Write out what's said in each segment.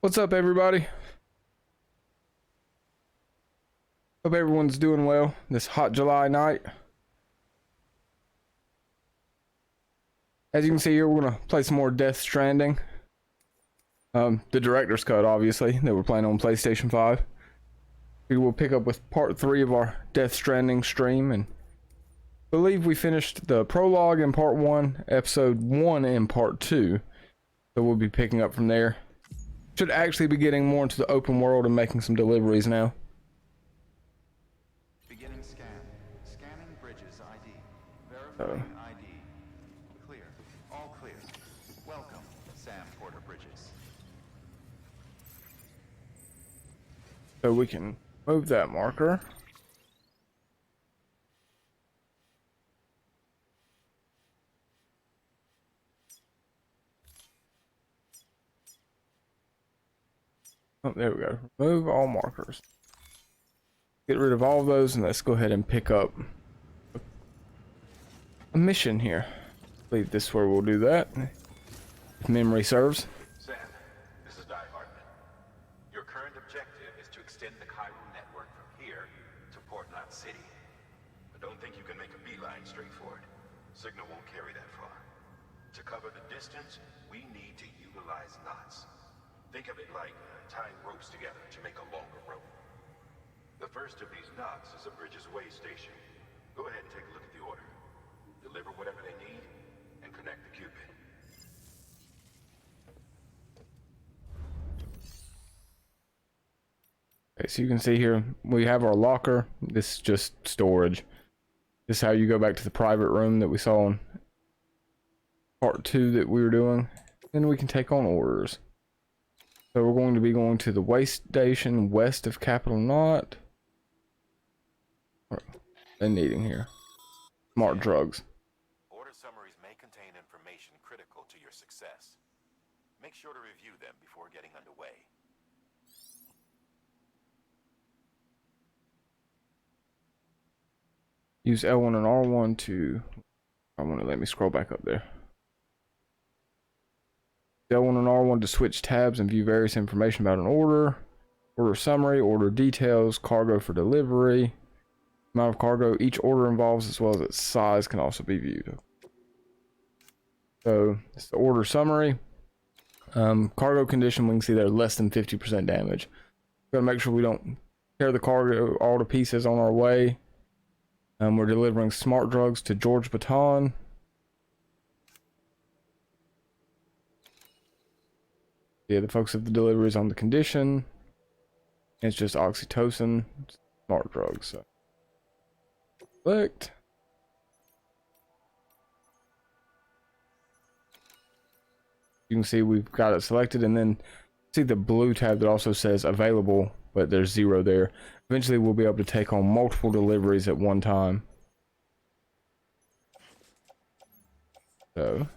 What's up, everybody? Hope everyone's doing well this hot July night. As you can see here, we're gonna play some more Death Stranding. The director's cut, obviously, that we're playing on PlayStation 5. We will pick up with part 3 of our Death Stranding stream, and I believe we finished the prologue in part 1, episode 1 in part 2. So we'll be picking up from there. Should actually be getting more into the open world and making some deliveries now. Beginning scan. Scanning bridges ID. Verifying ID. Clear. All clear. Welcome, Sam Porter Bridges. So we can move that marker. Oh, there we go. Remove all markers. Get rid of all of those, and let's go ahead and pick up a mission here. I believe this is where we'll do that, if memory serves. Sam, this is Die Hartman. Your current objective is to extend the chiral network from here to Port Knot City. I don't think you can make a beeline straight for it. Signal won't carry that far. To cover the distance, we need to utilize knots. Think of it like tying ropes together to make a longer rope. The first of these knots is a Bridges Way station. Go ahead and take a look at the order. Deliver whatever they need, and connect the Cupid. Okay, so you can see here, we have our locker. This is just storage. This is how you go back to the private room that we saw in part 2 that we were doing. Then we can take on orders. So we're going to be going to the way station west of Capital Knot. What are they needing here? Smart drugs. Order summaries may contain information critical to your success. Make sure to review them before getting underway. Use L1 and R1 to... I want to let me scroll back up there. L1 and R1 to switch tabs and view various information about an order. Order summary, order details, cargo for delivery, amount of cargo each order involves, as well as its size can also be viewed. So it's the order summary. Cargo condition, we can see there less than 50% damage. Gotta make sure we don't tear the cargo all to pieces on our way. We're delivering smart drugs to George Baton. Yeah, the focus of the delivery is on the condition. It's just oxytocin, smart drugs. So select. You can see we've got it selected, and then see the blue tab that also says available, but there's 0 there. Eventually we'll be able to take on multiple deliveries at one time. So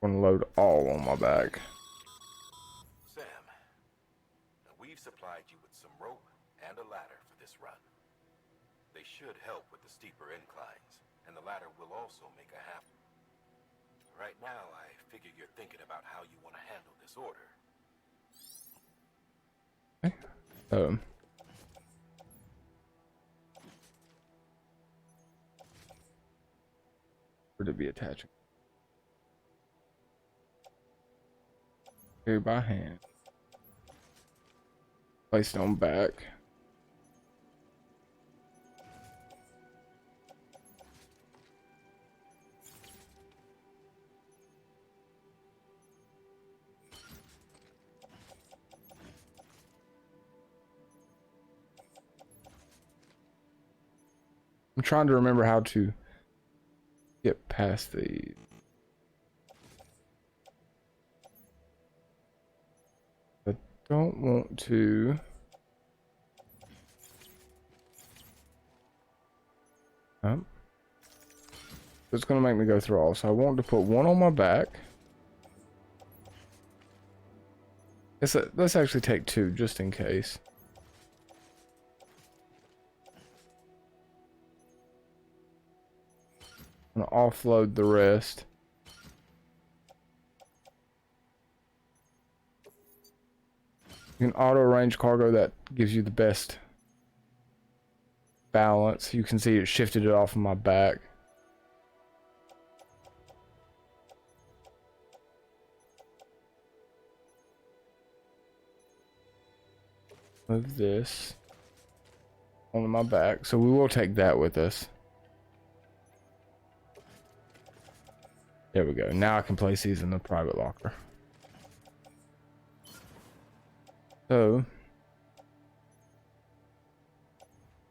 I'm gonna load all on my back. Sam, we've supplied you with some rope and a ladder for this run. They should help with the steeper inclines, and the ladder will also make a half. Right now, I figure you're thinking about how you want to handle this order. Okay. Where to be attaching? Carry by hand. Placed on back. I'm trying to remember how to get past the... I don't want to... It's going to make me go through all, so I want to put one on my back. Let's actually take 2 just in case. I'm going to offload the rest. You can auto arrange cargo. That gives you the best balance. You can see it shifted it off of my back. Move this onto my back, so we will take that with us. There we go. Now I can place these in the private locker. So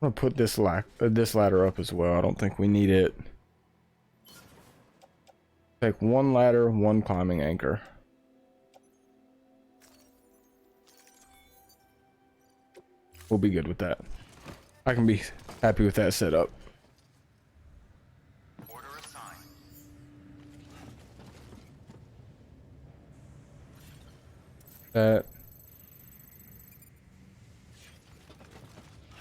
I'm gonna put this ladder up as well. I don't think we need it. Take one ladder, one climbing anchor. We'll be good with that. I can be happy with that setup. Order assigned. That.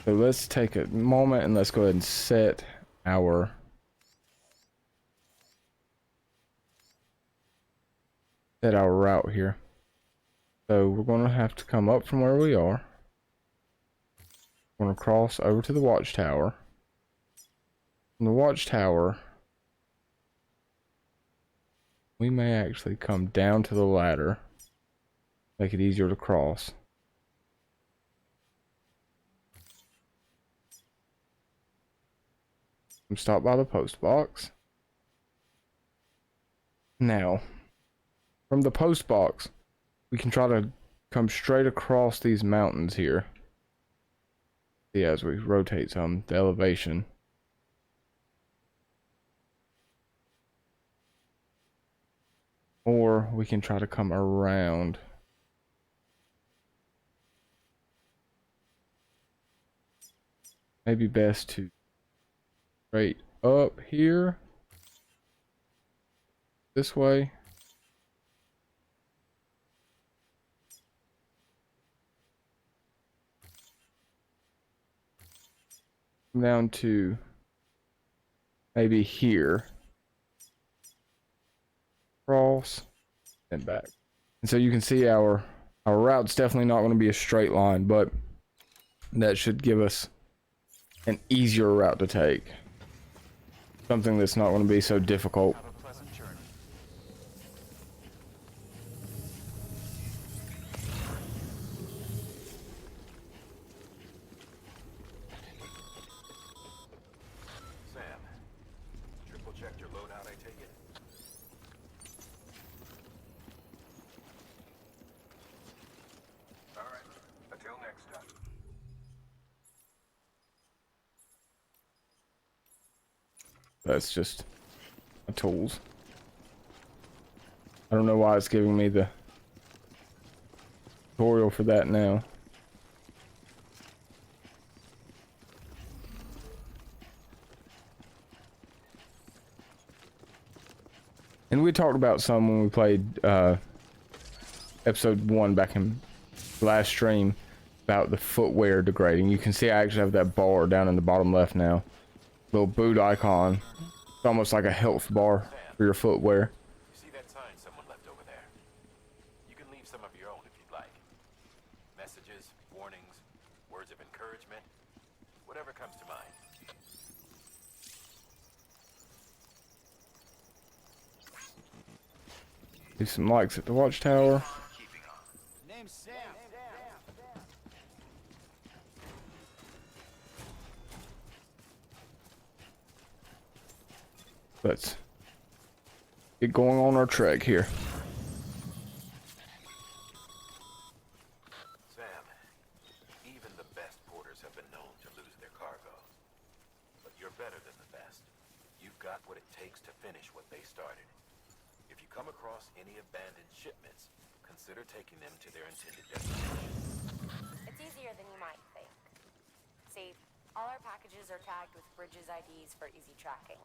So let's take a moment and let's go ahead and set our route here. So we're going to have to come up from where we are. We're going to cross over to the watchtower. From the watchtower, we may actually come down to the ladder, make it easier to cross. Stop by the post box. Now, from the post box, we can try to come straight across these mountains here. See, as we rotate some, the elevation. Or we can try to come around. Maybe best to straight up here. This way. Down to maybe here. Cross and back. And so you can see our route's definitely not going to be a straight line, but that should give us an easier route to take. Something that's not going to be so difficult. Have a pleasant journey. Sam, triple checked your loadout, I take it? All right, until next time. That's just tools. I don't know why it's giving me the tutorial for that now. And we talked about some when we played episode 1 back in last stream about the footwear degrading. You can see I actually have that bar down in the bottom left now. Little boot icon. It's almost like a health bar for your footwear. You see that sign someone left over there? You can leave some of your own if you'd like. Messages, warnings, words of encouragement, whatever comes to mind. Leave some likes at the watchtower. Keeping on. Name's Sam. Let's get going on our trek here. Sam, even the best porters have been known to lose their cargo. But you're better than the best. You've got what it takes to finish what they started. If you come across any abandoned shipments, consider taking them to their intended destination. It's easier than you might think. See, all our packages are tagged with Bridges IDs for easy tracking.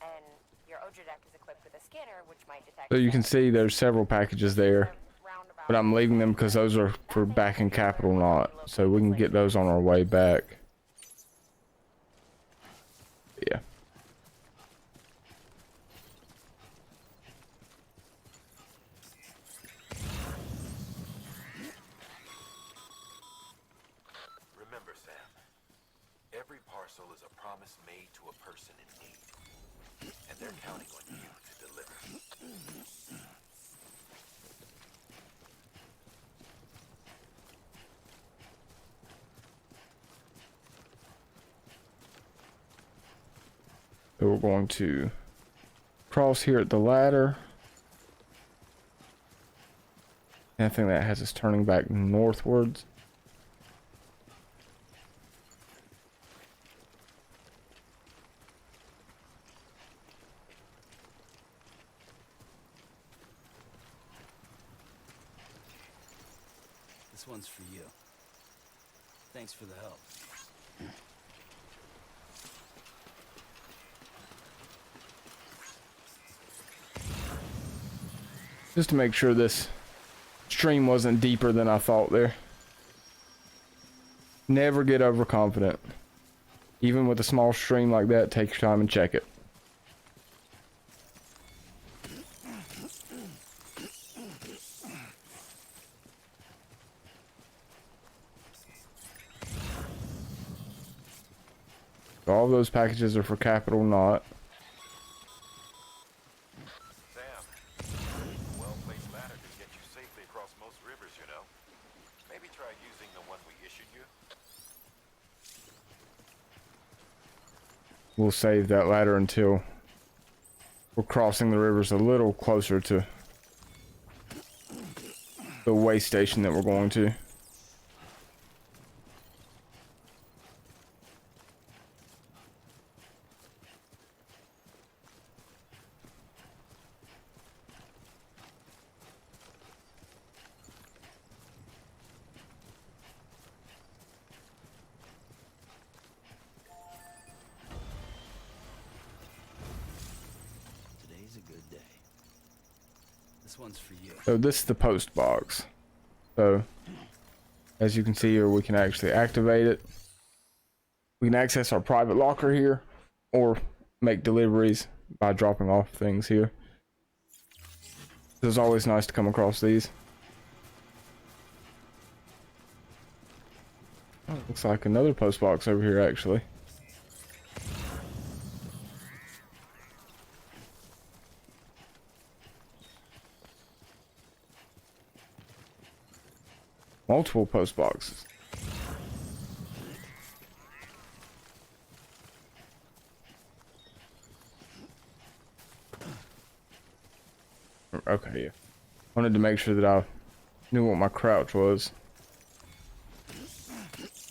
And your Odra deck is equipped with a scanner which might detect... So you can see there's several packages there, but I'm leaving them because those are for back in Capital Knot, so we can get those on our way back. Yeah. parcel is a promise made to a person in need. And they're counting on you to deliver. So we're going to cross here at the ladder. And I think that has us turning back northwards. This one's for you. Thanks for the help. Just to make sure this stream wasn't deeper than I thought there. Never get overconfident. Even with a small stream like that, take your time and check it. All those packages are for Capital Knot. Sam, a well-placed ladder can get you safely across most rivers, you know. Maybe try using the one we issued you. We'll save that ladder until we're crossing the rivers a little closer to the way station that we're going to. Today's a good day. This one's for you. So this is the post box. So as you can see here, we can actually activate it. We can access our private locker here or make deliveries by dropping off things here. It's always nice to come across these. Oh, looks like another post box over here actually. Multiple post boxes. Okay, yeah. Wanted to make sure that I knew what my crouch was.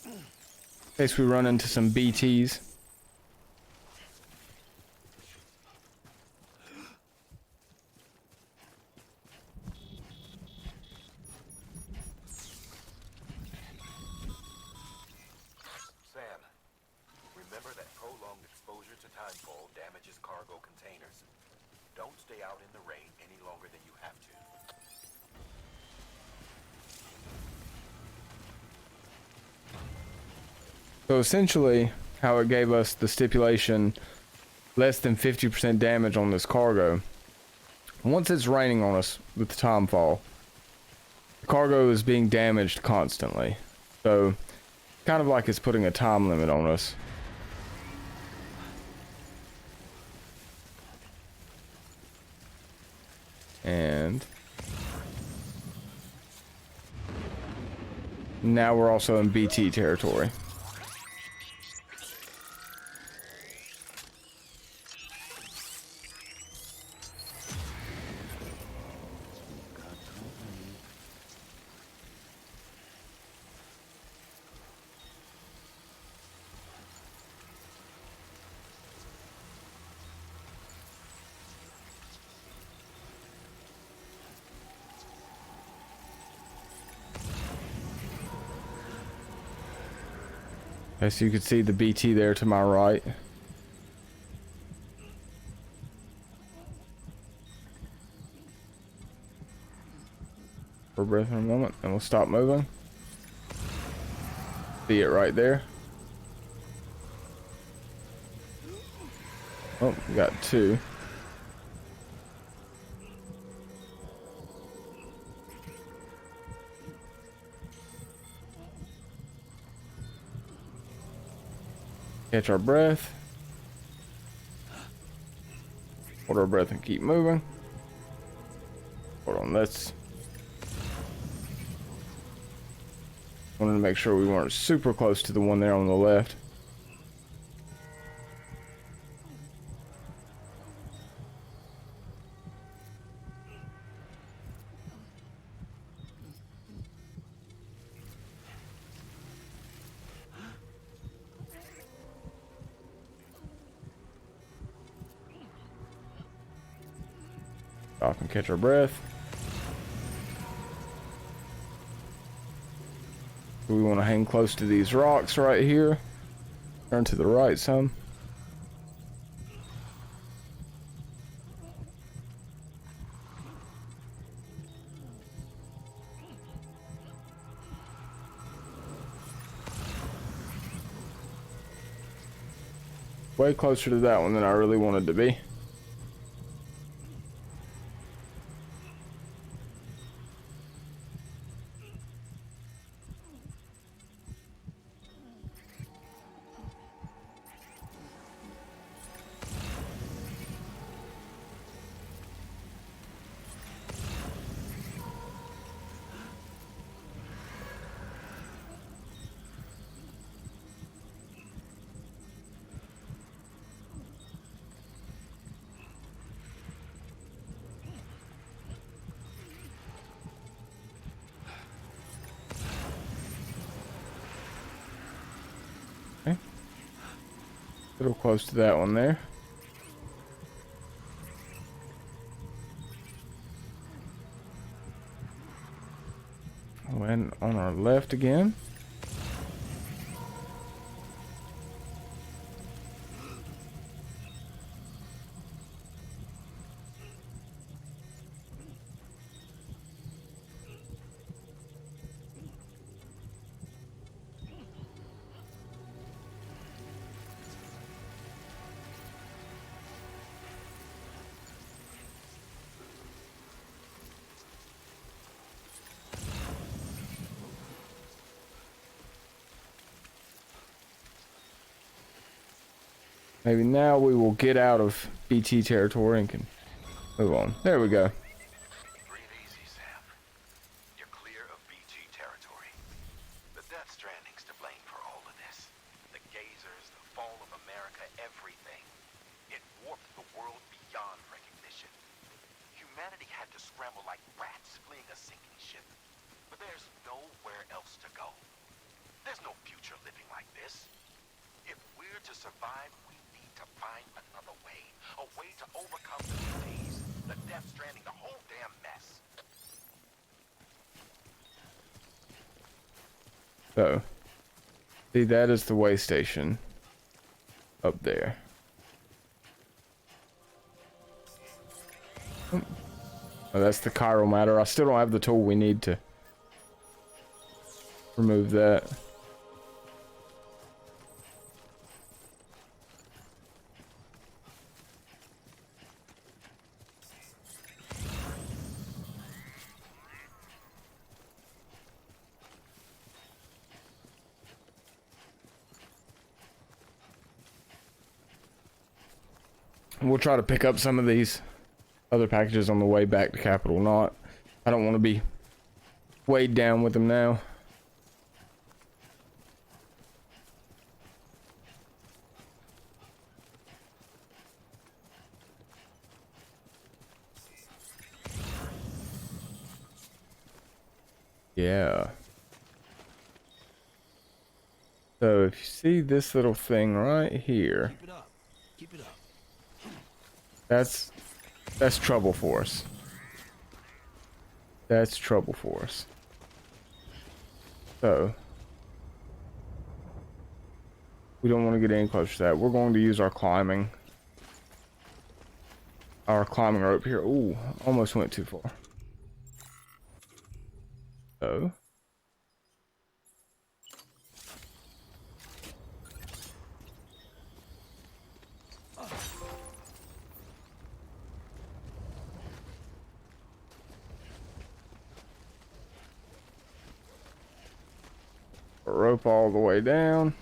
In case we run into some BTs. Sam, remember that prolonged exposure to timefall damages cargo containers. Don't stay out in the rain any longer than you have to. So essentially, how it gave us the stipulation less than 50% damage on this cargo. Once it's raining on us with the timefall, the cargo is being damaged constantly. So, kind of like it's putting a time limit on us. And now we're also in BT territory. As you can see the BT there to my right. For a breath in a moment, and we'll stop moving. See it right there. Oh, we got two. Catch our breath. Hold our breath and keep moving. Hold on, let's... Wanted to make sure we weren't super close to the one there on the left. Stop and catch our breath. We want to hang close to these rocks right here. Turn to the right some. Way closer to that one than I really wanted to be. Okay. A little close to that one there. And on our left again. Maybe now we will get out of BT territory and can move on. There we go. Breathe easy, Sam. You're clear of BG territory. The Death Stranding's to blame for all of this. The gazers, the fall of America, everything. It warped the world beyond recognition. Humanity had to scramble like rats fleeing a sinking ship. But there's nowhere else to go. There's no future living like this. If we're to survive, we need to find another way. A way to overcome the disease, the Death Stranding, the whole damn mess. So, see, that is the way station up there. Oh, that's the chiral matter. I still don't have the tool we need to remove that. We'll try to pick up some of these other packages on the way back to Capital Knot. I don't want to be weighed down with them now. Yeah. So if you see this little thing right here, Keep it up. Keep it up. that's trouble for us. That's trouble for us. So we don't want to get any closer to that. We're going to use our climbing rope here. Ooh, almost went too far. So rope all the way down.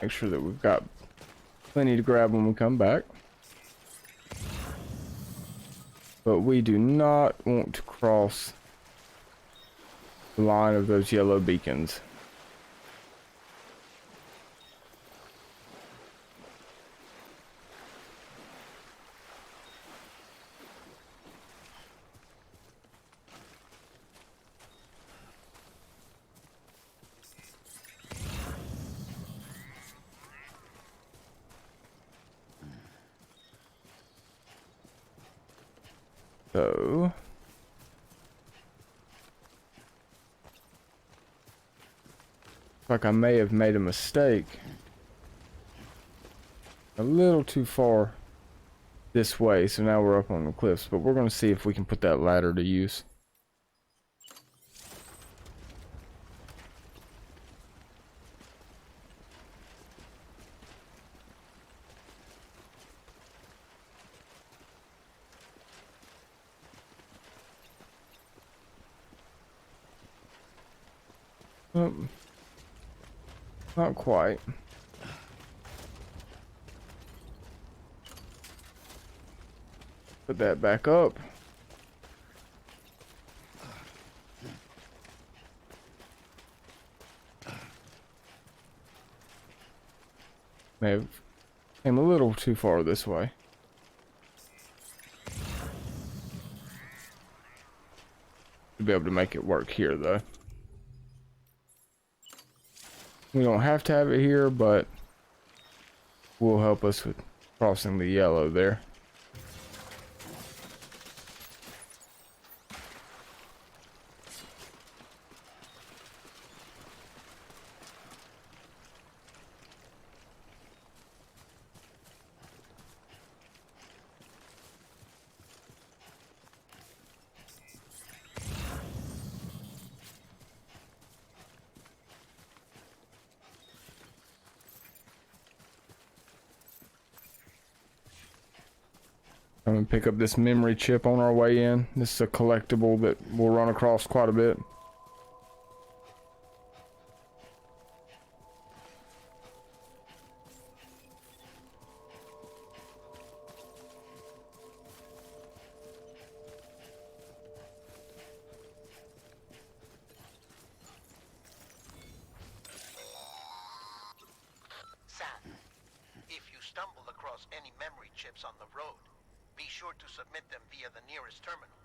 Make sure that we've got plenty to grab when we come back. But we do not want to cross the line of those yellow beacons. So, like I may have made a mistake. A little too far this way, so now we're up on the cliffs, but we're going to see if we can put that ladder to use. Not quite. Put that back up. May have came a little too far this way. To be able to make it work here, though. We don't have to have it here, but will help us with crossing the yellow there. I'm gonna pick up this memory chip on our way in. This is a collectible that we'll run across quite a bit. Sam, if you stumble across any memory chips on the road, be sure to submit them via the nearest terminal.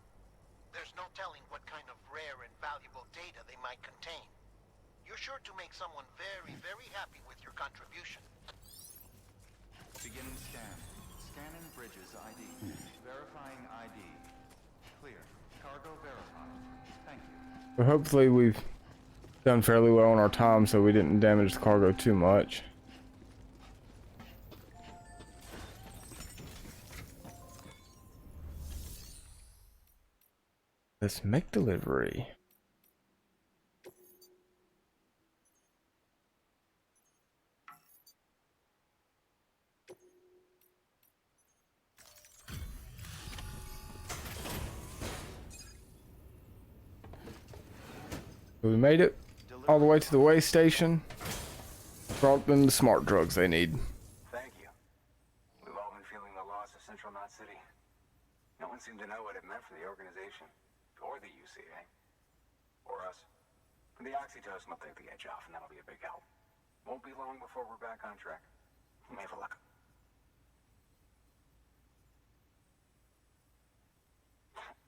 There's no telling what kind of rare and valuable data they might contain. You're sure to make someone very, very happy with your contribution. Beginning scan. Scanning bridges ID. Verifying ID. Clear. Cargo verified. Thank you. But hopefully we've done fairly well on our time, so we didn't damage the cargo too much. Let's make delivery. So we made it all the way to the way station. Brought them the smart drugs they need. Thank you. We've all been feeling the loss of Central Knot City. No one seemed to know what it meant for the organization, or the UCA, or us. The oxytocin will take the edge off, and that'll be a big help. Won't be long before we're back on track. You may have a look.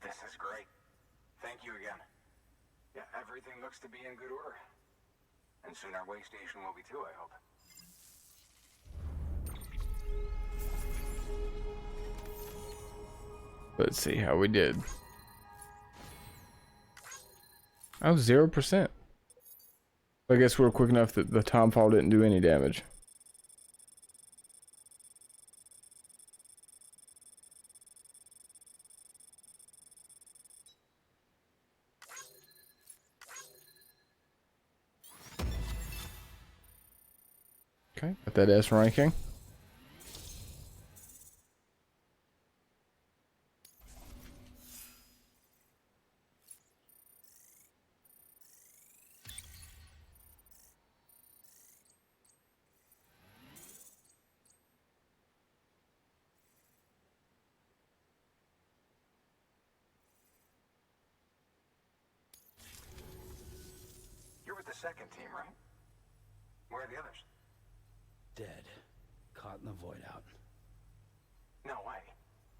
This is great. Thank you again. Yeah, everything looks to be in good order. And soon our way station will be too, I hope. Let's see how we did. Oh, 0%. I guess we're quick enough that the time fall didn't do any damage. Okay, got that S ranking. second team, right? Where are the others? Dead. Caught in the void out. No way.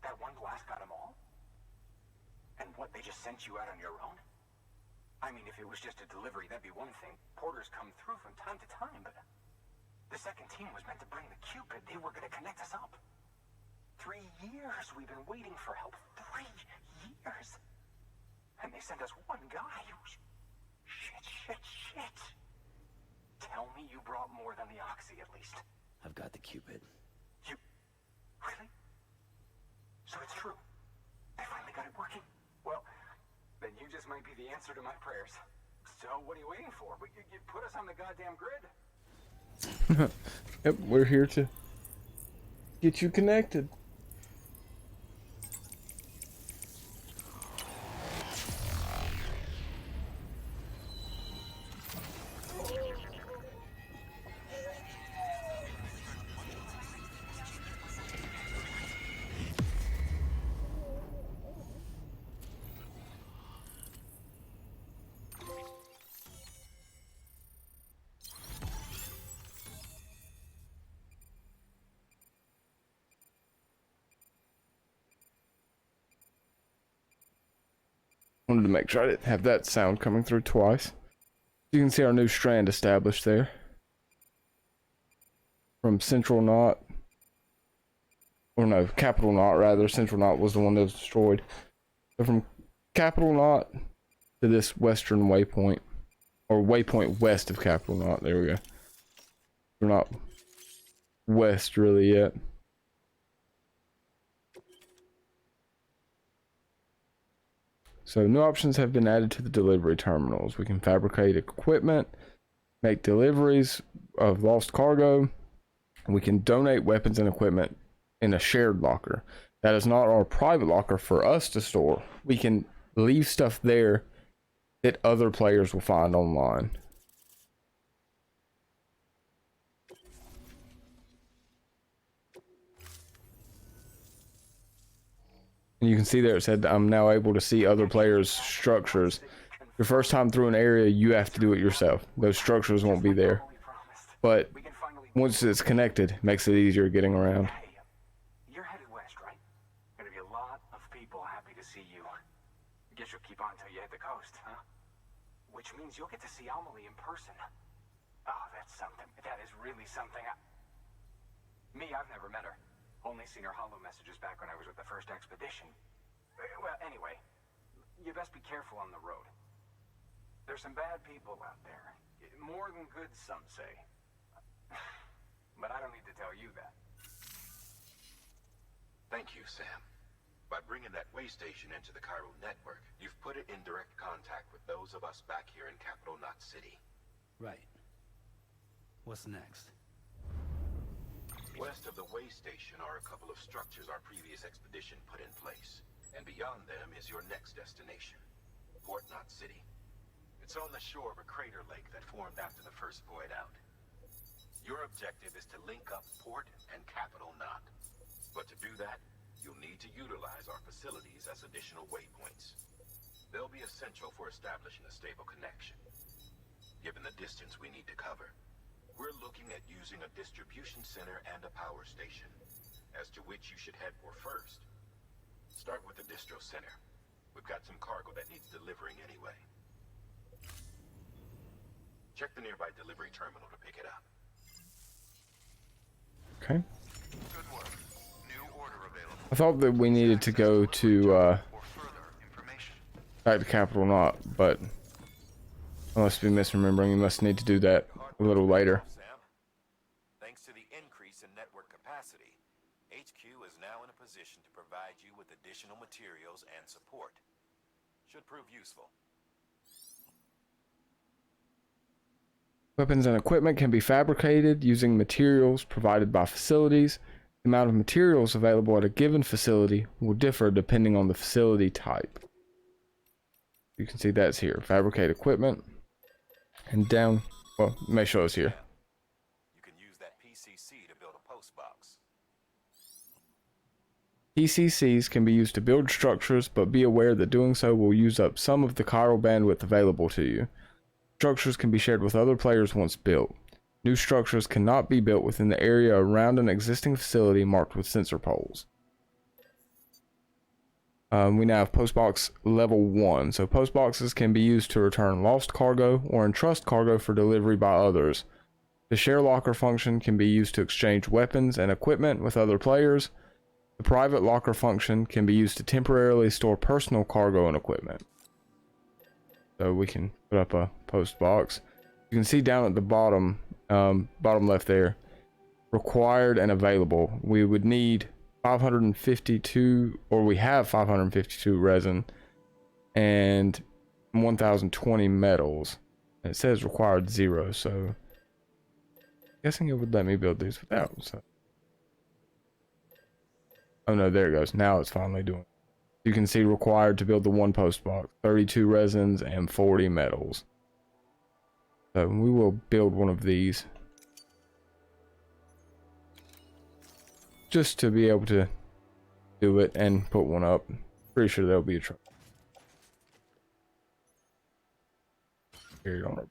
That one blast got them all? And what, they just sent you out on your own? I mean, if it was just a delivery, that'd be one thing. Porters come through from time to time, but the second team was meant to bring the Cupid. They were gonna connect us up. 3 years we've been waiting for help. 3 years. And they sent us one guy. Shit. Tell me you brought more than the Oxy, at least. I've got the Cupid. You... Really? So it's true. They finally got it working. Well, then you just might be the answer to my prayers. So what are you waiting for? You put us on the goddamn grid. Yep, we're here to get you connected. Wanted to make sure I didn't have that sound coming through twice. You can see our new strand established there. From Central Knot. Or no, Capital Knot rather. Central Knot was the one that was destroyed. So from Capital Knot to this western waypoint. Or waypoint west of Capital Knot. There we go. We're not west really yet. So new options have been added to the delivery terminals. We can fabricate equipment, make deliveries of lost cargo, and we can donate weapons and equipment in a shared locker. That is not our private locker for us to store. We can leave stuff there that other players will find online. And you can see there it said I'm now able to see other players' structures. Your first time through an area, you have to do it yourself. Those structures won't be there. But once it's connected, it makes it easier getting around. Hey, you're headed west, right? Gonna be a lot of people happy to see you. Guess you'll keep on till you hit the coast, huh? Which means you'll get to see Amelie in person. Oh, that's something. That is really something. I've never met her. Only seen her holo messages back when I was with the first expedition. Well, anyway, you best be careful on the road. There's some bad people out there. More than good, some say. But I don't need to tell you that. Thank you, Sam. By bringing that way station into the Cairo network, you've put it in direct contact with those of us back here in Capital Knot City. Right. What's next? West of the way station are a couple of structures our previous expedition put in place. And beyond them is your next destination, Port Knot City. It's on the shore of a crater lake that formed after the first void out. Your objective is to link up Port and Capital Knot. But to do that, you'll need to utilize our facilities as additional waypoints. They'll be essential for establishing a stable connection. Given the distance we need to cover, we're looking at using a distribution center and a power station, as to which you should head for first. Start with the distro center. We've got some cargo that needs delivering anyway. Check the nearby delivery terminal to pick it up. Okay. Good work. New order available. I thought that we needed to go to Or further information. back to Capital Knot, but I must be misremembering. You must need to do that a little later. Sam, thanks to the increase in network capacity, HQ is now in a position to provide you with additional materials and support. Should prove useful. Weapons and equipment can be fabricated using materials provided by facilities. The amount of materials available at a given facility will differ depending on the facility type. You can see that's here. Fabricate equipment. And down, well, it may show us here. You can use that PCC to build a post box. PCCs can be used to build structures, but be aware that doing so will use up some of the chiral bandwidth available to you. Structures can be shared with other players once built. New structures cannot be built within the area around an existing facility marked with sensor poles. We now have postbox level 1. So postboxes can be used to return lost cargo or entrust cargo for delivery by others. The share locker function can be used to exchange weapons and equipment with other players. The private locker function can be used to temporarily store personal cargo and equipment. So we can put up a post box. You can see down at the bottom, bottom left there, required and available. We would need 552, or we have 552 resin and 1020 metals. And it says required 0, so I'm guessing it would let me build these without. So. Oh no, there it goes. Now it's finally doing it. You can see required to build the 1 post box, 32 resins and 40 metals. So we will build one of these just to be able to do it and put one up. Pretty sure there'll be a truck. Here you go.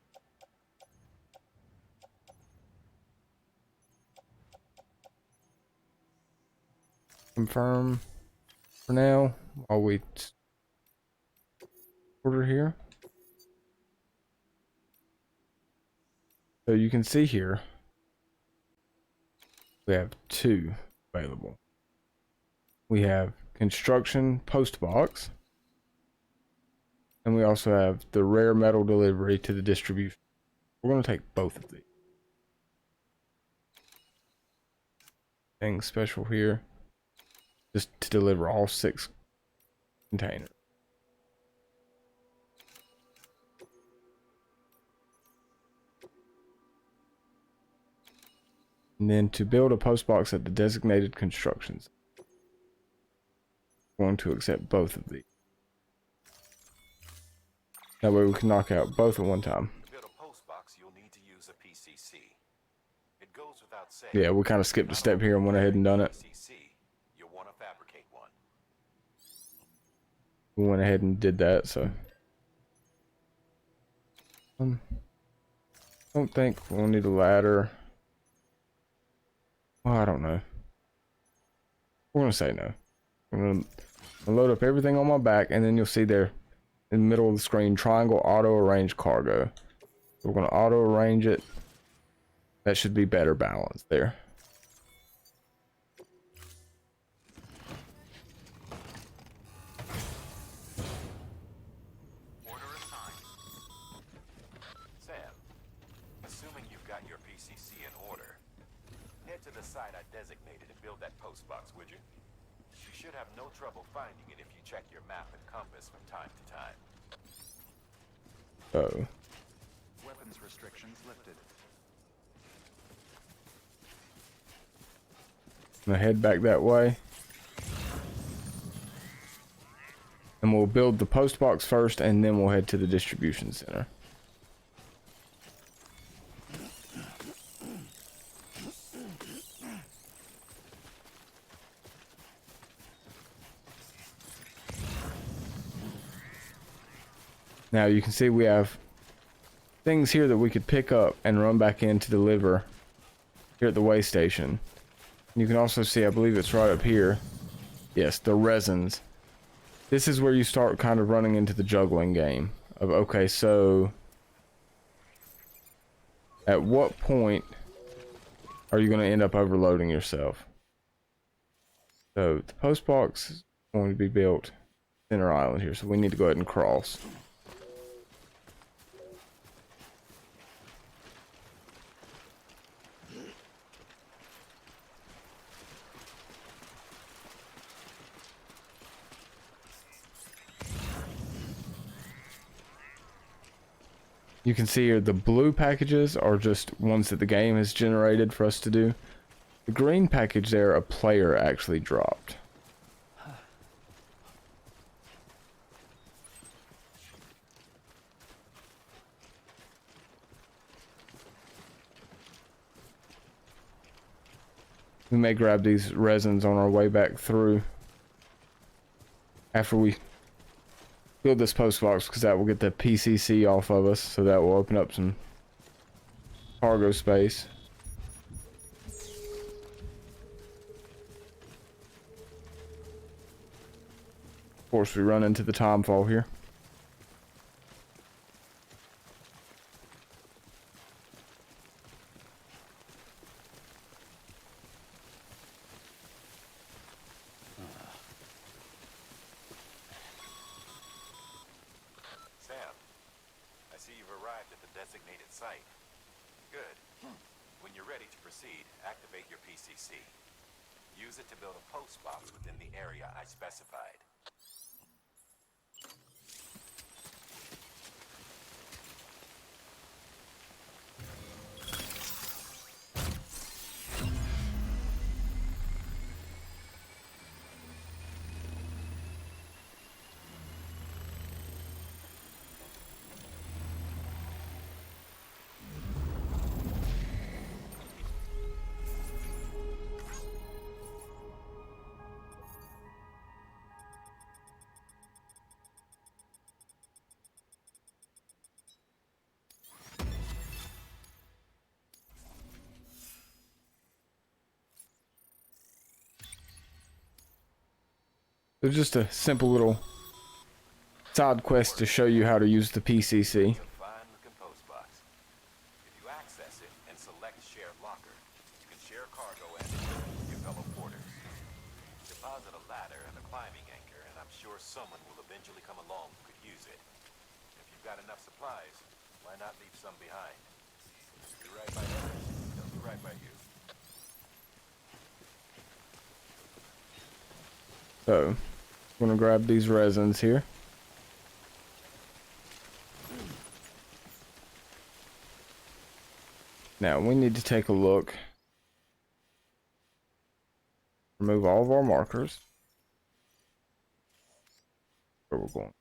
Confirm for now while we order here. So you can see here we have 2 available. We have construction post box, and we also have the rare metal delivery to the distribution. We're going to take both of these. Thing special here, just to deliver all 6 containers. And then to build a post box at the designated constructions, I'm going to accept both of these. That way we can knock out both at one time. To build a post box, you'll need to use a PCC. It goes without saying. Yeah, we kind of skipped a step here and went ahead and done it. PCC, you'll want to fabricate one. We went ahead and did that, so. I don't think we'll need a ladder. Well, I don't know. We're gonna say no. I'm gonna load up everything on my back, and then you'll see there in the middle of the screen, triangle auto arrange cargo. We're gonna auto arrange it. That should be better balanced there. Order assigned. Sam, assuming you've got your PCC in order, head to the site I designated and build that post box, would you? You should have no trouble finding it if you check your map and compass from time to time. Oh. Weapons restrictions lifted. I'm gonna head back that way. And we'll build the post box first, and then we'll head to the distribution center. Now you can see we have things here that we could pick up and run back in to deliver here at the way station. You can also see, I believe it's right up here. Yes, the resins. This is where you start kind of running into the juggling game of, okay, so at what point are you going to end up overloading yourself? So the post box is going to be built center island here, so we need to go ahead and cross. You can see here the blue packages are just ones that the game has generated for us to do. The green package there, a player actually dropped. We may grab these resins on our way back through after we build this post box because that will get the PCC off of us, so that will open up some cargo space. Of course, we run into the time fall here. Sam, I see you've arrived at the designated site. Good. When you're ready to proceed, activate your PCC. Use it to build a post box within the area I specified. It's just a simple little side quest to show you how to use the PCC. It's a fine-looking post box. If you access it and select Share Locker, you can share cargo and insurance with your fellow porters. Deposit a ladder and a climbing anchor, and I'm sure someone will eventually come along who could use it. If you've got enough supplies, why not leave some behind? Do right by others, they'll do right by you. So, I'm gonna grab these resins here. Now we need to take a look. Remove all of our markers. Where we're going.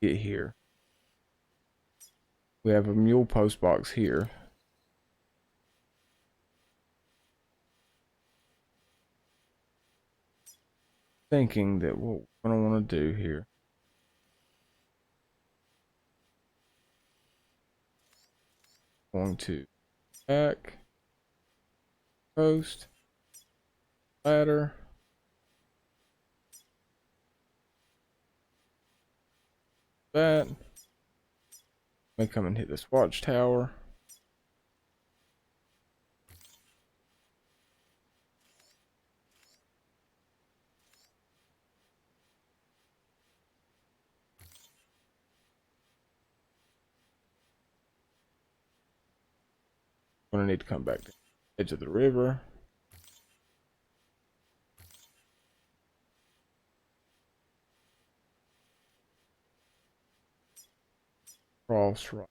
Get here. We have a mule post box here. Thinking that what we're gonna want to do here. Going to back, post, ladder, that. May come and hit this watchtower. Gonna need to come back to the edge of the river. Cross right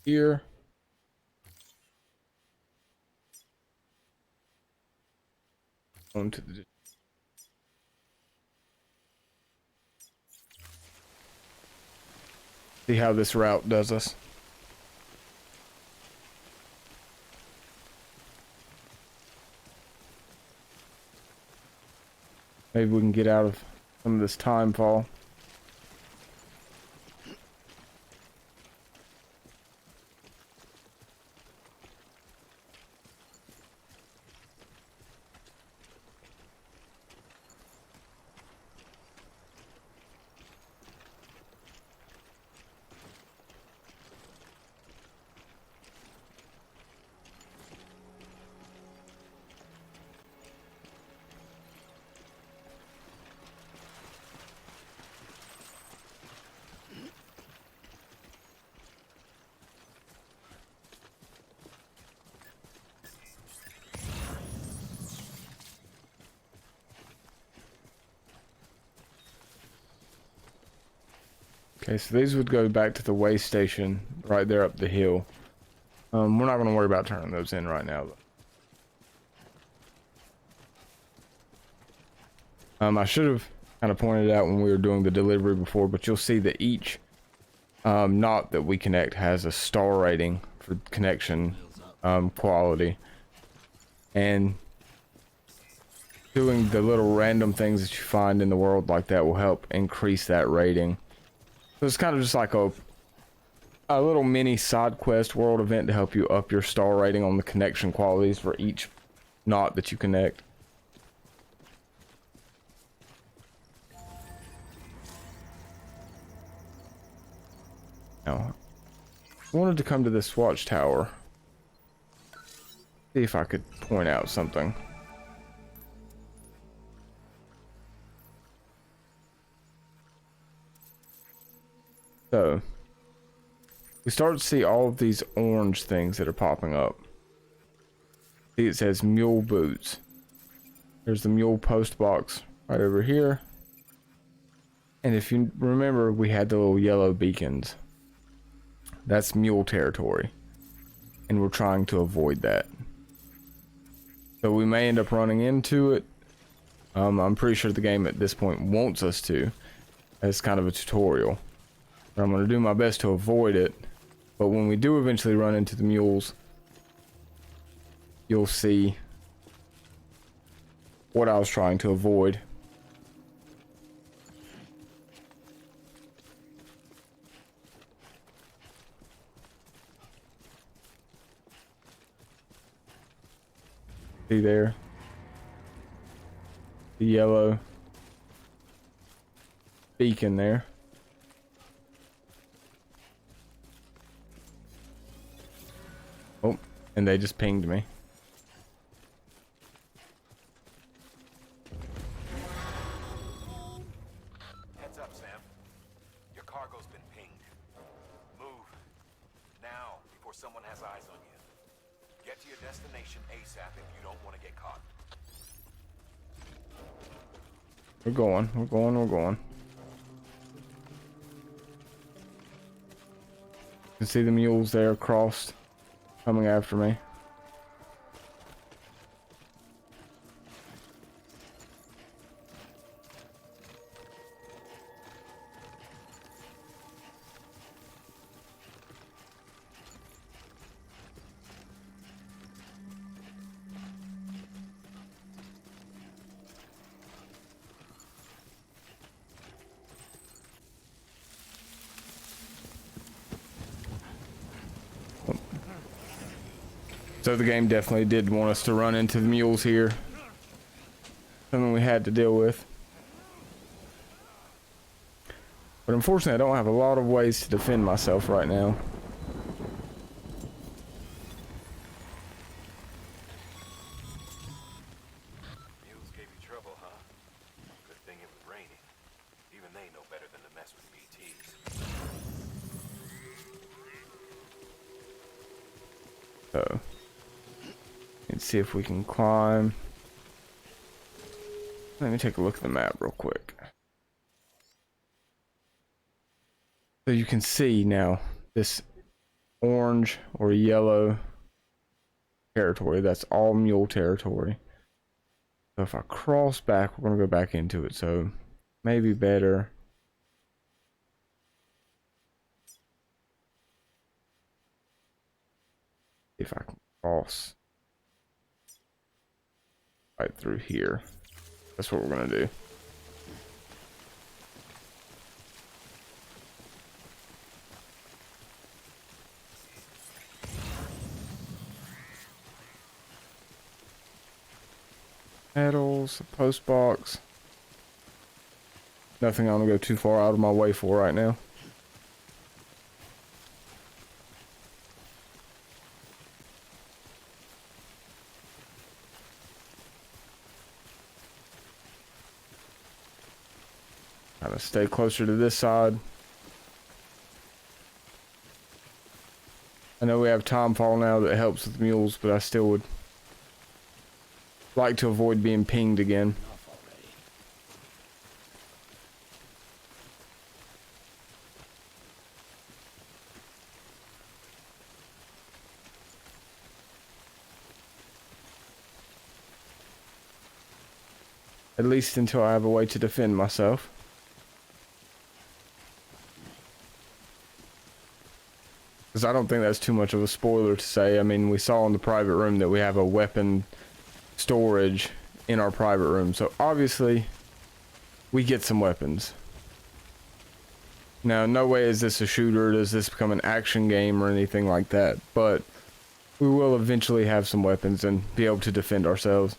here. Onto the see how this route does us. Maybe we can get out of some of this time fall. Okay, so these would go back to the way station right there up the hill. We're not going to worry about turning those in right now, though. I should have kind of pointed out when we were doing the delivery before, but you'll see that each knot that we connect has a star rating for connection quality. And doing the little random things that you find in the world like that will help increase that rating. So it's kind of just like a little mini side quest world event to help you up your star rating on the connection qualities for each knot that you connect. Now, I wanted to come to this watchtower. See if I could point out something. So, we start to see all of these orange things that are popping up. See, it says mule boots. There's the mule post box right over here. And if you remember, we had the little yellow beacons. That's mule territory. And we're trying to avoid that. So we may end up running into it. I'm pretty sure the game at this point wants us to, as kind of a tutorial. But I'm going to do my best to avoid it. But when we do eventually run into the mules, you'll see what I was trying to avoid. See there? The yellow beacon there. Oh, and they just pinged me. Heads up, Sam. Your cargo's been pinged. Move. Now, before someone has eyes on you. Get to your destination ASAP if you don't want to get caught. We're going. You can see the mules there crossed, coming after me. So the game definitely did want us to run into the mules here. Something we had to deal with. But unfortunately, I don't have a lot of ways to defend myself right now. Mules gave you trouble, huh? Good thing it was raining. Even they know better than to mess with BTs. So, let's see if we can climb. Let me take a look at the map real quick. So you can see now this orange or yellow territory, that's all mule territory. So if I cross back, we're gonna go back into it. So maybe better. If I can cross right through here. That's what we're gonna do. Metals, a post box. Nothing I'm gonna go too far out of my way for right now. Gotta stay closer to this side. I know we have timefall now that helps with mules, but I still would like to avoid being pinged again. At least until I have a way to defend myself. Because I don't think that's too much of a spoiler to say. I mean, we saw in the private room that we have a weapon storage in our private room. So obviously we get some weapons. Now, no way is this a shooter, does this become an action game or anything like that, but we will eventually have some weapons and be able to defend ourselves.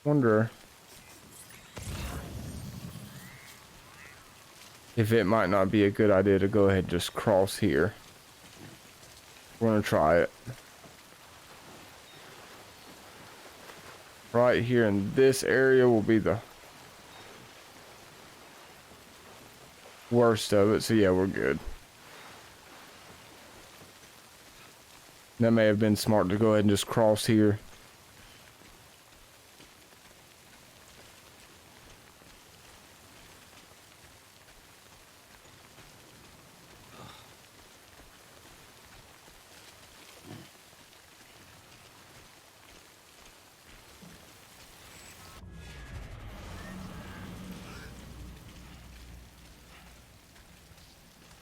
Wonder if it might not be a good idea to go ahead and just cross here. We're gonna try it. Right here in this area will be the worst of it, so yeah, we're good. That may have been smart to go ahead and just cross here.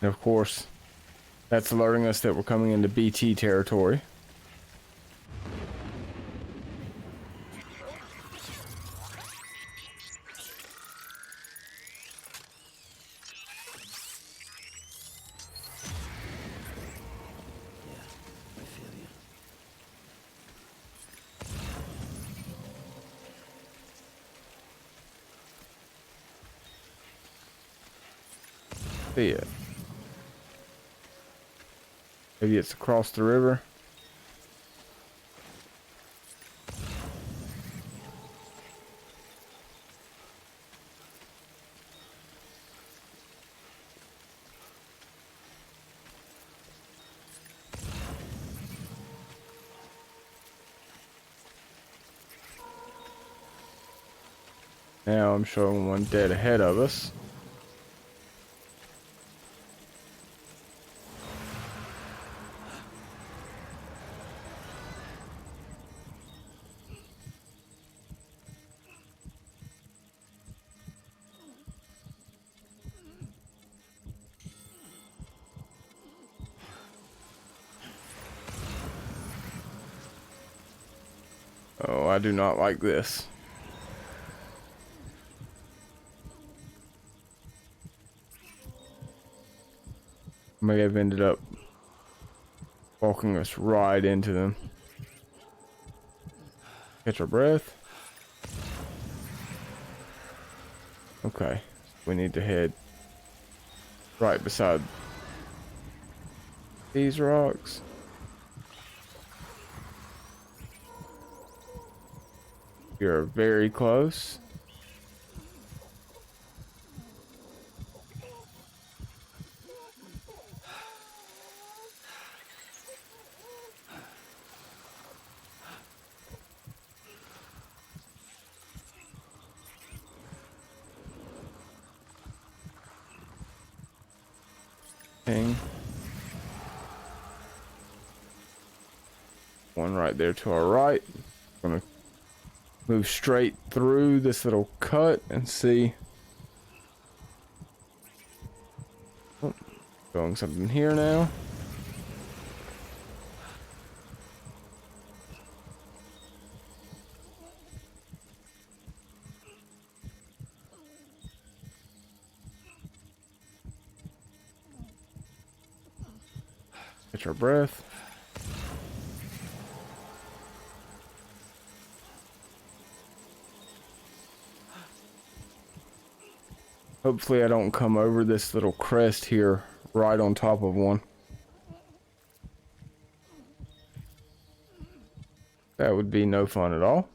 And of course, that's alerting us that we're coming into BT territory. I feel you. See it. Maybe it's across the river. Now I'm showing one dead ahead of us. Oh, I do not like this. May have ended up walking us right into them. Catch our breath. Okay, we need to head right beside these rocks. We are very close. Ping. One right there to our right. Gonna move straight through this little cut and see. Oh, going something here now. Catch our breath. Hopefully I don't come over this little crest here right on top of one. That would be no fun at all.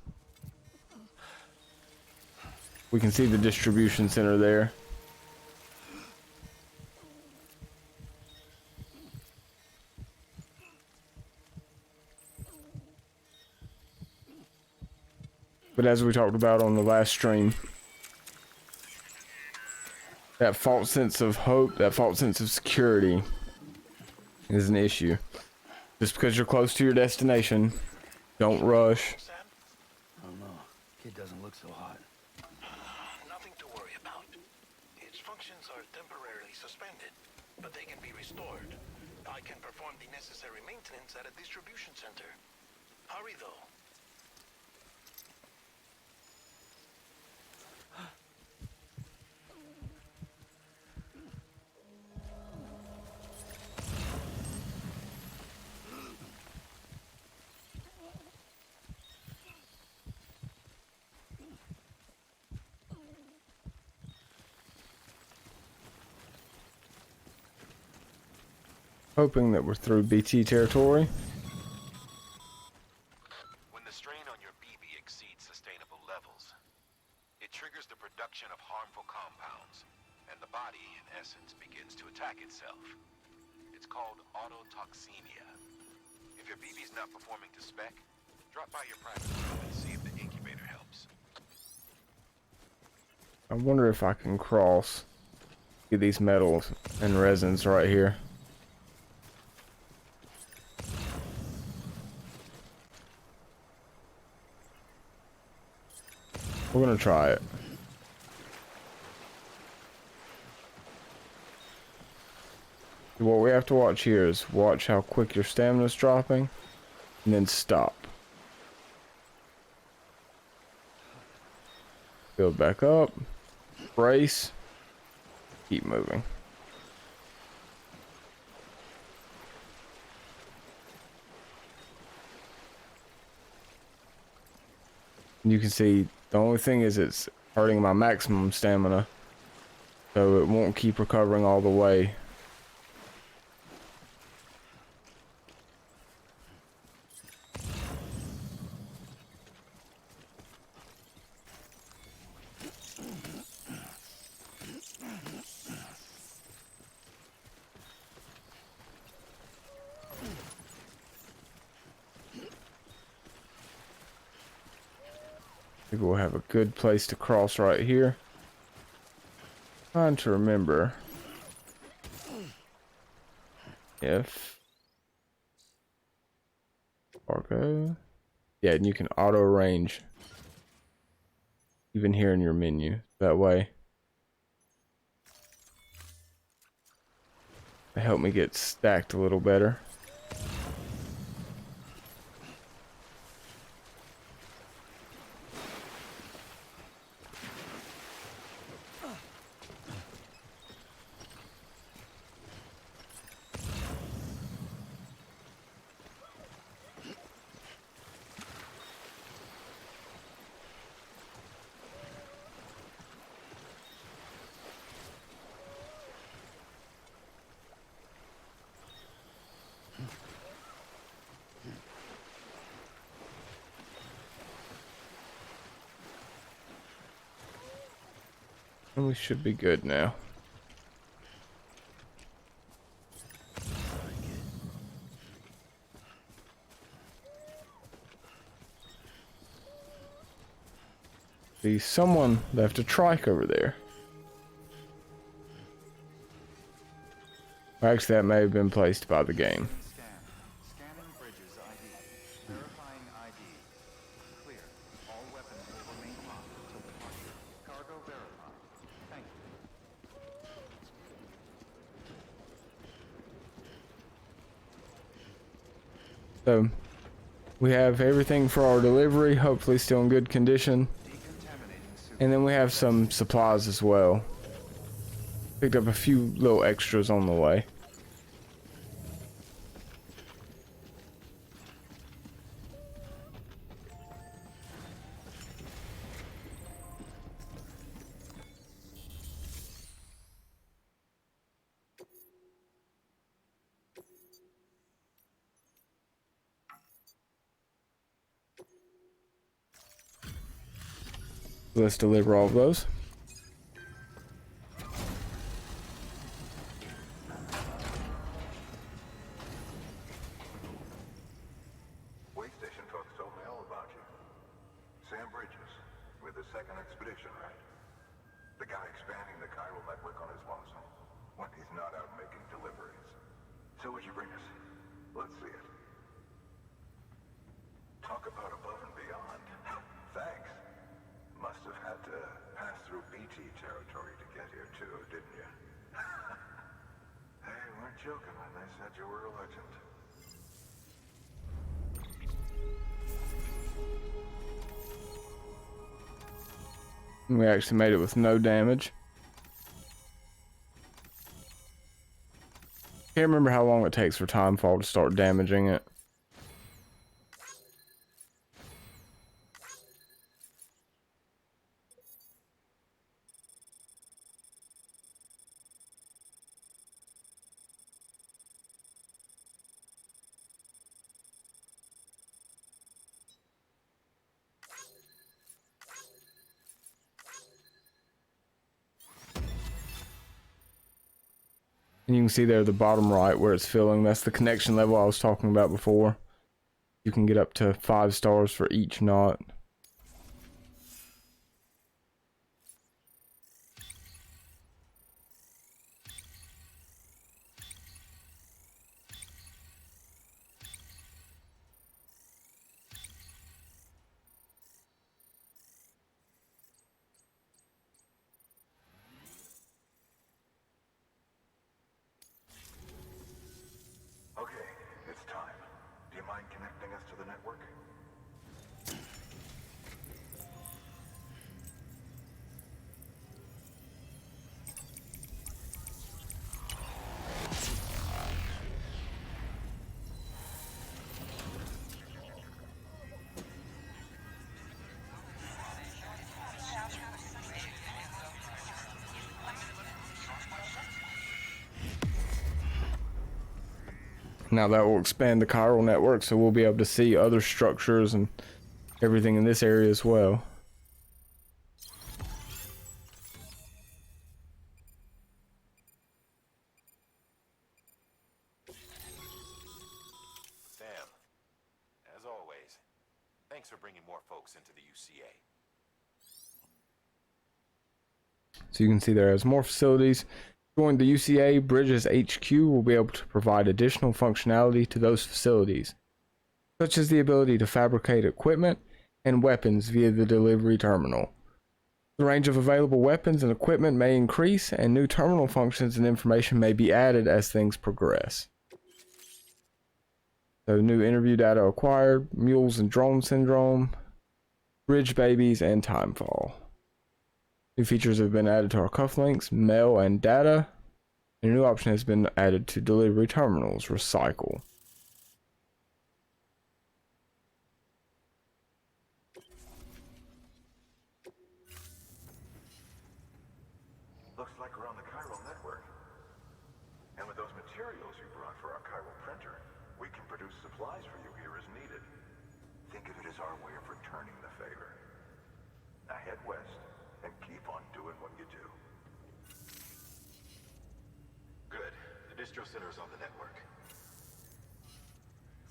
We can see the distribution center there. But as we talked about on the last stream, that false sense of hope, that false sense of security is an issue. Just because you're close to your destination, don't rush. I don't know. Kid doesn't look so hot. Nothing to worry about. Its functions are temporarily suspended, but they can be restored. I can perform the necessary maintenance at a distribution center. Hurry, though. Hoping that we're through BT territory. When the strain on your BB exceeds sustainable levels, it triggers the production of harmful compounds, and the body, in essence, begins to attack itself. It's called autotoxemia. If your BB's not performing to spec, drop by your private room and see if the incubator helps. I wonder if I can cross these metals and resins right here. We're gonna try it. What we have to watch here is watch how quick your stamina's dropping, and then stop. Build back up, brace, keep moving. You can see the only thing is it's hurting my maximum stamina, so it won't keep recovering all the way. I think we'll have a good place to cross right here. Trying to remember if cargo. Yeah, and you can auto range even here in your menu. That way, it helped me get stacked a little better. And we should be good now. See, someone left a trike over there. Actually, that may have been placed by the game. Scan. Scanning bridges ID. Verifying ID. Clear. All weapons will remain locked until departure. Cargo verified. Thank you. So, we have everything for our delivery, hopefully still in good condition. Decontaminating suit. And then we have some supplies as well. Picked up a few little extras on the way. Let's deliver all of those. Way station folks told me all about you. Sam Bridges, with the second expedition, right? The guy expanding the chiral network on his lonesome when he's not out making deliveries. So what'd you bring us? Let's see it. Talk about above and beyond. Thanks. joking when they said you were a legend. We actually made it with no damage. Can't remember how long it takes for Timefall to start damaging it. And you can see there at the bottom right where it's filling. That's the connection level I was talking about before. You can get up to 5 stars for each knot. Okay, it's time. Do you mind connecting us to the network? Now that will expand the chiral network, so we'll be able to see other structures and everything in this area as well. Sam, as always, thanks for bringing more folks into the UCA. So you can see there as more facilities join the UCA, Bridges HQ will be able to provide additional functionality to those facilities, such as the ability to fabricate equipment and weapons via the delivery terminal. The range of available weapons and equipment may increase, and new terminal functions and information may be added as things progress. So new interview data acquired, mules and drone syndrome, bridge babies, and timefall. New features have been added to our cufflinks, mail, and data. And a new option has been added to delivery terminals, recycle. Looks like we're on the chiral network. And with those materials you brought for our chiral printer, we can produce supplies for you here as needed. Think of it as our way of returning the favor. Now head west and keep on doing what you do. Good. The distro center is on the network.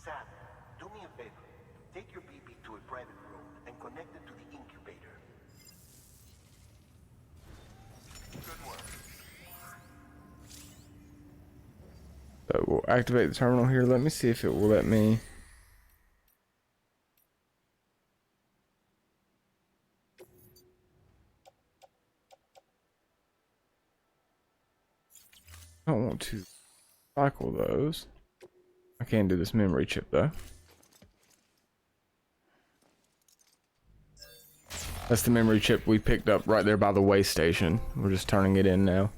Sam, do me a favor. Take your BB to a private room and connect it to the incubator. Good work. So we'll activate the terminal here. Let me see if it will let me. I don't want to cycle those. I can do this memory chip though. That's the memory chip we picked up right there by the way station. We're just turning it in now.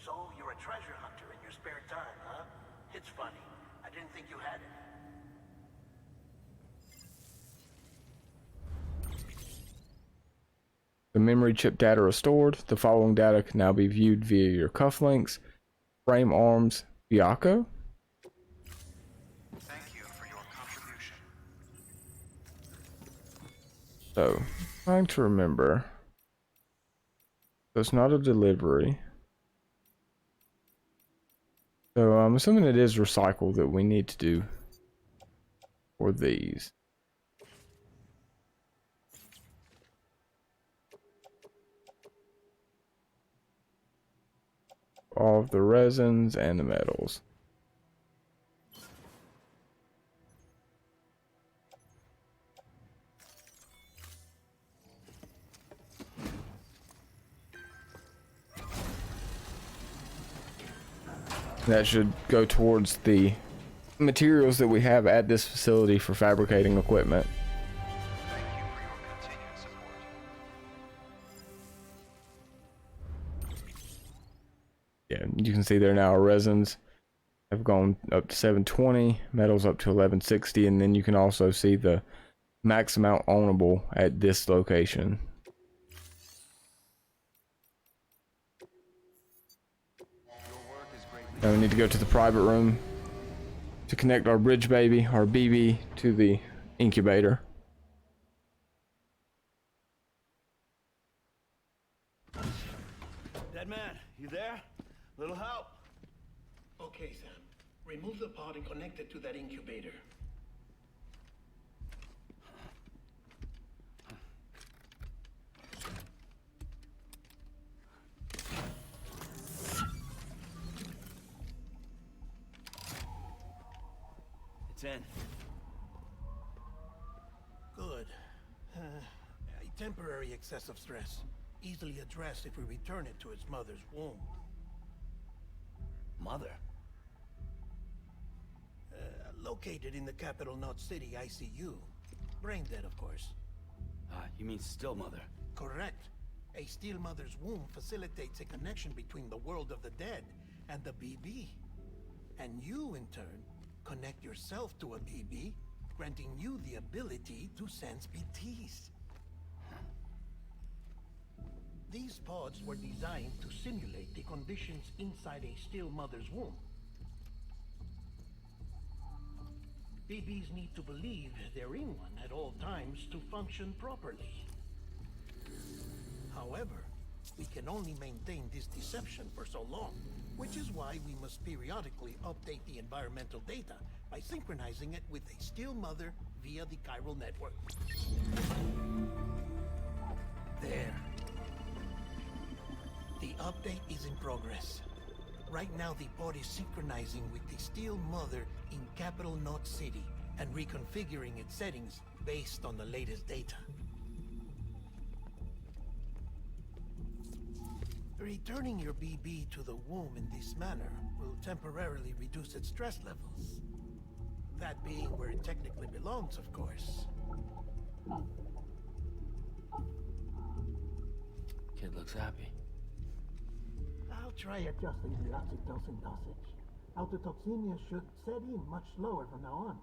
So, you're a treasure hunter in your spare time, huh? It's funny. I didn't think you had it. The memory chip data restored. The following data can now be viewed via your cufflinks, frame arms, Biaco. Thank you for your contribution. So, trying to remember. So it's not a delivery. So I'm assuming it is recycle that we need to do for these. All of the resins and the metals. That should go towards the materials that we have at this facility for fabricating equipment. Thank you for your continued support. Yeah, you can see there now resins have gone up to 720, metals up to 1160, and then you can also see the max amount ownable at this location. Your work is greatly Now we need to go to the private room to connect our bridge baby, our BB, to the incubator. Dead man, you there? Little help? Okay, Sam. Remove the pod and connect it to that incubator. It's in. Good. A temporary excessive stress. Easily addressed if we return it to its mother's womb. Mother? Located in the capital Knot City ICU. Brain dead, of course. You mean still mother? Correct. A still mother's womb facilitates a connection between the world of the dead and the BB. And you, in turn, connect yourself to a BB, granting you the ability to sense BTs. These pods were designed to simulate the conditions inside a still mother's womb. BBs need to believe they're in one at all times to function properly. However, we can only maintain this deception for so long, which is why we must periodically update the environmental data by synchronizing it with a still mother via the chiral network. There. The update is in progress. Right now, the pod is synchronizing with the still mother in capital Knot City and reconfiguring its settings based on the latest data. Returning your BB to the womb in this manner will temporarily reduce its stress levels. That being where it technically belongs, of course. Kid looks happy. I'll try adjusting the oxytocin dosage. Autotoxemia should set in much slower from now on.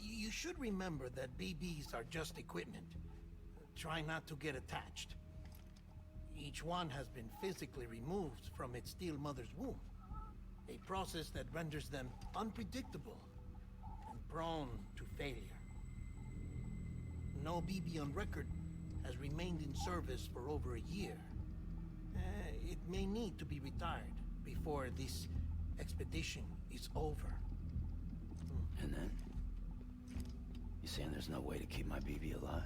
You should remember that BBs are just equipment. Try not to get attached. Each one has been physically removed from its still mother's womb. A process that renders them unpredictable and prone to failure. No BB on record has remained in service for over a year. It may need to be retired before this expedition is over. And then? You saying there's no way to keep my BB alive?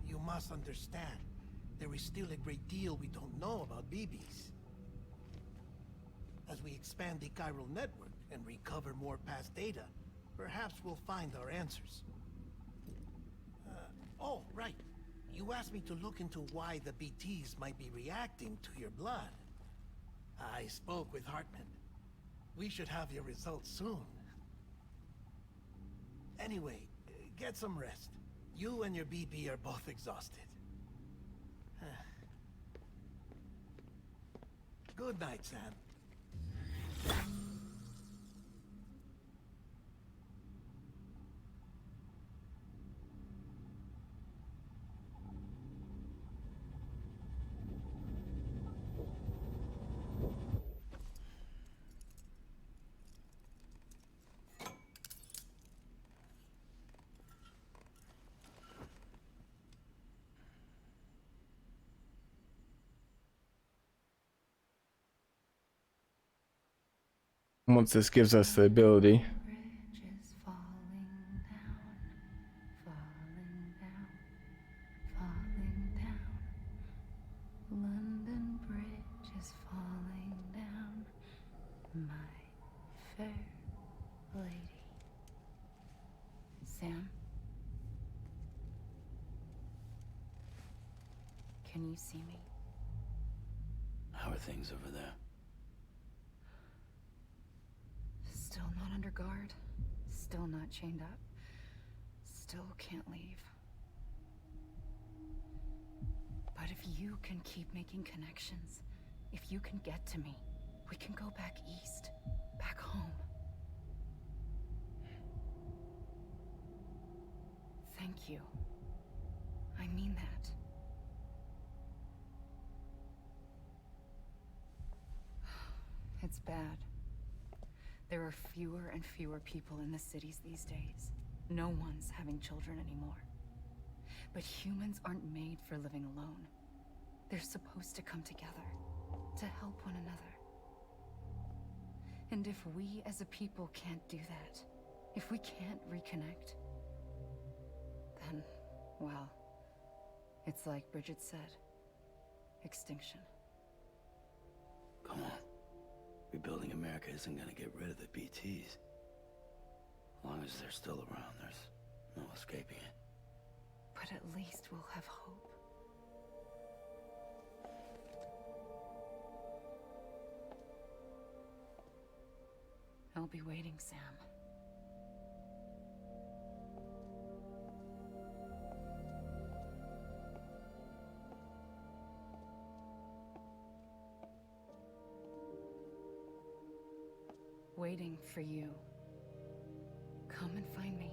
You must understand, there is still a great deal we don't know about BBs. As we expand the chiral network and recover more past data, perhaps we'll find our answers. Oh, right. You asked me to look into why the BTs might be reacting to your blood. I spoke with Hartman. We should have your results soon. Anyway, get some rest. You and your BB are both exhausted. Good night, Sam. Once this gives us the ability Bridge is falling down, falling down, falling down. London Bridge is falling down, my fair lady. Sam? Can you see me? How are things over there? Still not under guard. Still not chained up. Still can't leave. But if you can keep making connections, if you can get to me, we can go back east. Back home. Thank you. I mean that. It's bad. There are fewer and fewer people in the cities these days. No one's having children anymore. But humans aren't made for living alone. They're supposed to come together, to help one another. And if we as a people can't do that, if we can't reconnect, then, well, it's like Bridget said, extinction. Come on. Rebuilding America isn't gonna get rid of the BTs. As long as they're still around, there's no escaping it. But at least we'll have hope. I'll be waiting, Sam. Waiting for you. Come and find me.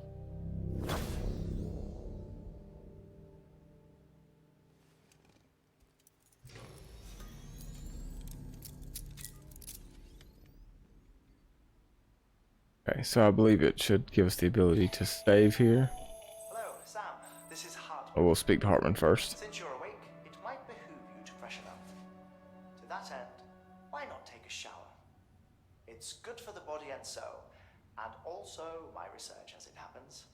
Okay, so I believe it should give us the ability to save here. Hello, Sam. This is Hartman. Oh, we'll speak to Hartman first. Since you're awake, it might behoove you to freshen up. To that end, why not take a shower? It's good for the body and soul, and also my research as it happens.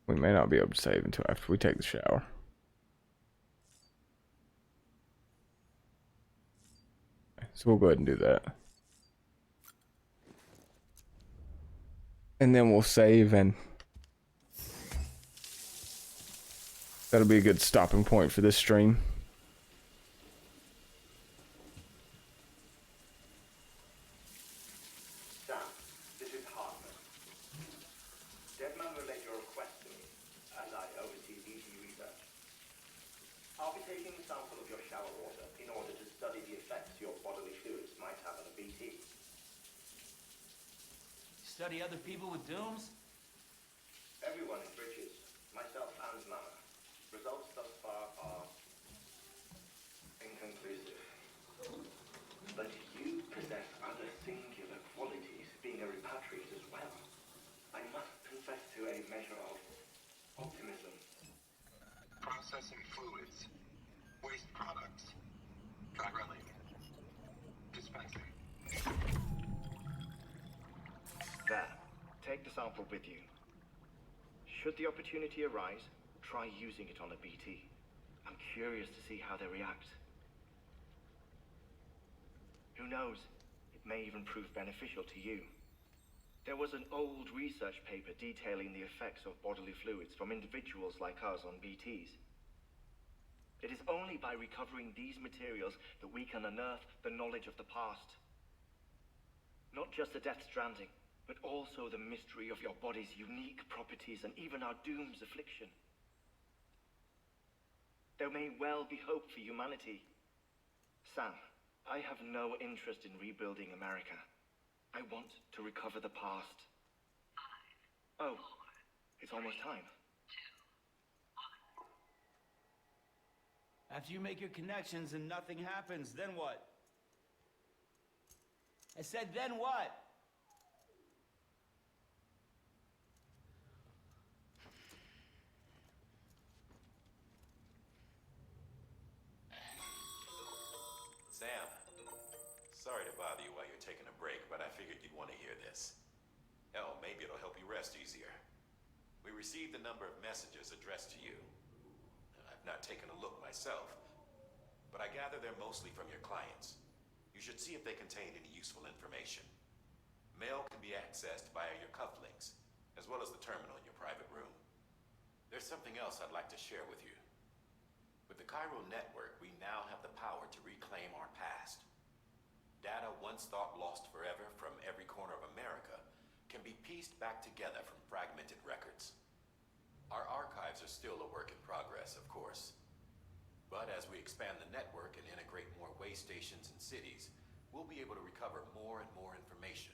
We may not be able to save until after we take the shower. So we'll go ahead and do that. And then we'll save, and that'll be a good stopping point for this stream. Sam, this is Hartman. Deadman relayed your request to me, as I oversee BT research. I'll be taking a sample of your shower water in order to study the effects your bodily fluids might have on a BT. Study other people with dooms? Everyone in Bridges, myself and Mama. Results thus far are inconclusive. But you possess other singular qualities, being a repatriate as well. I must confess to a measure of optimism. Processing fluids, waste products, drilling, dispensing. There, take the sample with you. Should the opportunity arise, try using it on a BT. I'm curious to see how they react. Who knows? It may even prove beneficial to you. There was an old research paper detailing the effects of bodily fluids from individuals like us on BTs. It is only by recovering these materials that we can unearth the knowledge of the past. Not just the Death Stranding, but also the mystery of your body's unique properties and even our doom's affliction. There may well be hope for humanity. Sam, I have no interest in rebuilding America. I want to recover the past. Oh, it's almost time. After you make your connections and nothing happens, then what? I said, then what? Sam, sorry to bother you while you're taking a break, but I figured you'd want to hear this. Hell, maybe it'll help you rest easier. We received a number of messages addressed to you. I've not taken a look myself, but I gather they're mostly from your clients. You should see if they contain any useful information. Mail can be accessed via your cufflinks, as well as the terminal in your private room. There's something else I'd like to share with you. With the Cairo network, we now have the power to reclaim our past. Data once thought lost forever from every corner of America can be pieced back together from fragmented records. Our archives are still a work in progress, of course. But as we expand the network and integrate more way stations and cities, we'll be able to recover more and more information,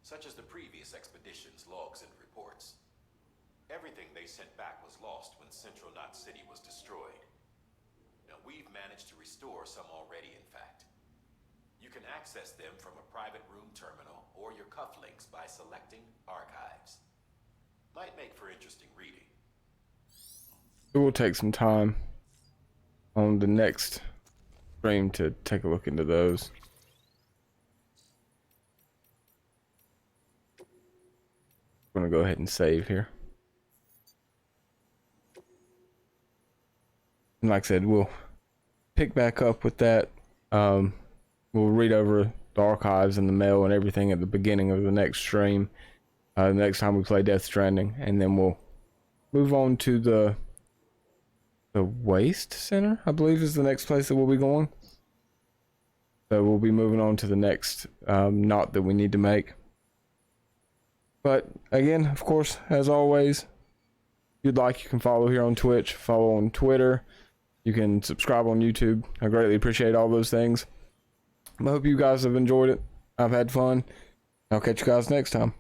such as the previous expedition's logs and reports. Everything they sent back was lost when Central Knot City was destroyed. Now, we've managed to restore some already, in fact. You can access them from a private room terminal or your cufflinks by selecting Archives. Might make for interesting reading. It will take some time on the next stream to take a look into those. I'm gonna go ahead and save here. And like I said, we'll pick back up with that. We'll read over the archives and the mail and everything at the beginning of the next stream. The next time we play Death Stranding, and then we'll move on to the Waste Center, I believe is the next place that we'll be going. So we'll be moving on to the next knot that we need to make. But again, of course, as always, if you'd like, you can follow here on Twitch, follow on Twitter, you can subscribe on YouTube. I greatly appreciate all those things. I hope you guys have enjoyed it. I've had fun. I'll catch you guys next time.